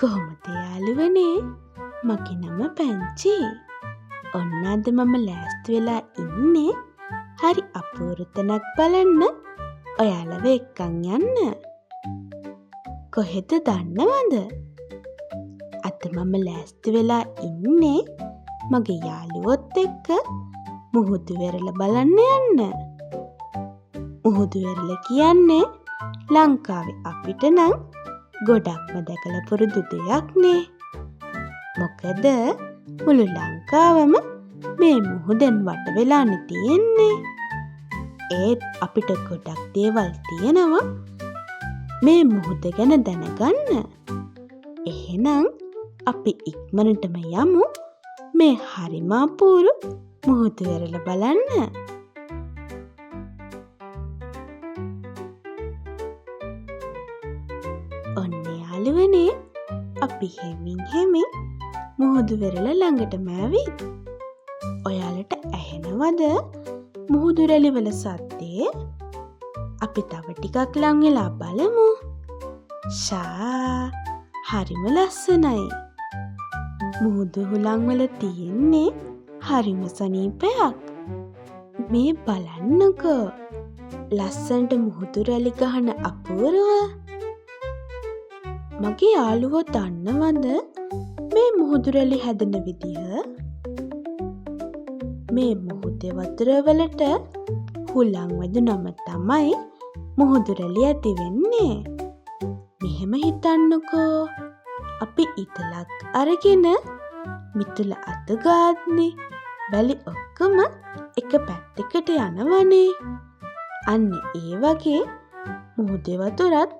කොහොමද යාළුවනේ? මගේ නම පැංචි. ඔන්න අද මම ලෑස්ති වෙලා ඉන්නේ හරි අපූරු තැනක් බලන්න ඔයාලව එක්කන් යන්න. කොහෙද දන්නවද? අද මම ලෑස්ති වෙලා ඉන්නේ මගේ යාළුවොත් එක්ක මුහුදු වෙරළ බලන්න යන්න. මුහුදු වෙරළ කියන්නේ ලංකාවේ අපිට නම් ගොඩක්ම දැකලා පුරුදු දෙයක් නේ. මොකද මුළු ලංකාවම මේ මුහුදෙන් වට වෙලානේ තියෙන්නේ. ඒත් අපිට ගොඩක් දේවල් තියෙනවා මේ මුහුද ගැන දැනගන්න. එහෙනම් අපි ඉක්මනටම යමු මේ හරිම අපූරු මුහුදු වෙරළ බලන්න. ඔන්න යාළුවනේ, අපි හෙමින් මුහුදු වෙරළ ළඟටම ඇවිත්. ඔයාලට ඇහෙනවද මුහුදු රැළි වල සද්දේ? අපි තව ටිකක් ලං වෙලා බලමු. ෂා, හරිම ලස්සනයි. මුහුදු හුලං වල තියෙන්නේ හරිම සනීපයක්. මේ බලන්නකෝ, ලස්සනට මුහුදු රැළි ගහන අපූරුව. මගේ යාළුවෝ දන්නවද මේ මුහුදු රැළි හැදෙන විදිහ? මේ මුහුදේ වතුර වලට හුලං වැදුනම තමයි මුහුදු රැළි ඇති වෙන්නේ. මෙහෙම හිතන්නකෝ, අපි ඉතලක් අරගෙන මිතුල අත ගාද්දී වැලි ඔක්කොම එක පැත්තකට යනවනේ. අන්න ඒ වගේ මුහුදේ වතුරත්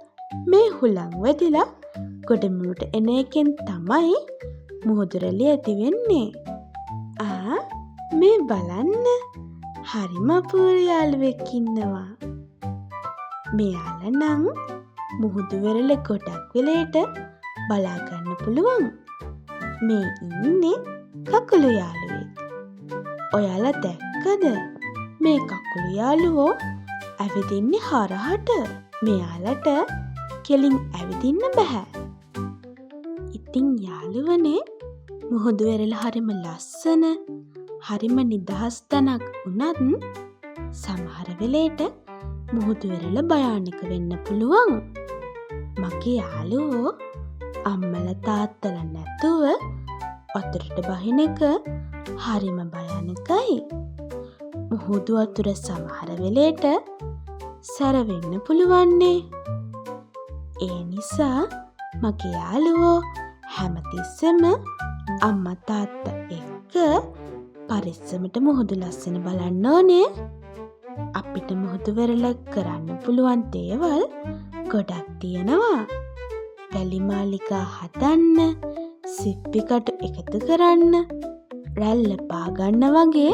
මේ හුලං වැදිලා ගොඩමුලට එන එකෙන් තමයි මුහුදු රැළි ඇති වෙන්නේ. මේ බලන්න, හරිම අපූරු යාළුවෙක් ඉන්නවා. මෙයාලා නම් මුහුදු වෙරළ ගොඩක් වෙලේට බලා ගන්න පුළුවන්. මේ ඉන්නේ කකුළු යාළුවෙක්. ඔයාලා දැක්කද මේ කකුළු යාළුවෝ ඇවිදින්නේ හරහට? මෙයාලට කෙලින් ඇවිදින්න බෑ. ඉතින් යාළුවනේ, මුහුදු වෙරළ හරිම ලස්සන, හරිම නිදහස් තැනක් වුණත් සමහර වෙලේට මුහුදු වෙරළ භයානක වෙන්න පුළුවන්. මගේ යාළුවෝ අම්මලා තාත්තලා නැතුව වතුරට බහින එක හරිම භයානකයි. මුහුදු වතුර සමහර වෙලේට සැර වෙන්න පුළුවන්නේ. ඒ නිසා මගේ යාළුවෝ හැමතිස්සෙම අම්මා තාත්තා එක්ක පරිස්සමට මුහුදු ලස්සන බලන්න ඕනේ. අපිට මුහුදු වෙරළ කරන්න පුළුවන් දේවල් ගොඩක් තියෙනවා. වැලි මාලිගා හදන්න, සිප්පි කටු එකතු කරන්න, රැල්ල පාගන්න වගේ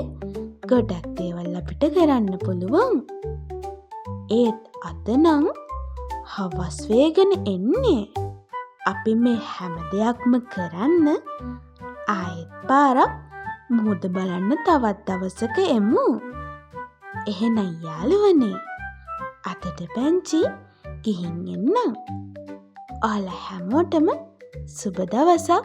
ගොඩක් දේවල් අපිට කරන්න පුළුවන්. ඒත් අද නම් හවස් වේගෙන එන්නේ. අපි මේ හැම දෙයක්ම කරන්න ආයෙත් පාරක් මුහුද බලන්න තවත් දවසක එමු. එහෙනම් යාළුවනේ, අදට පැංචි ගිහින් එන්නම්. ඔයාලා හැමෝටම සුබ දවසක්.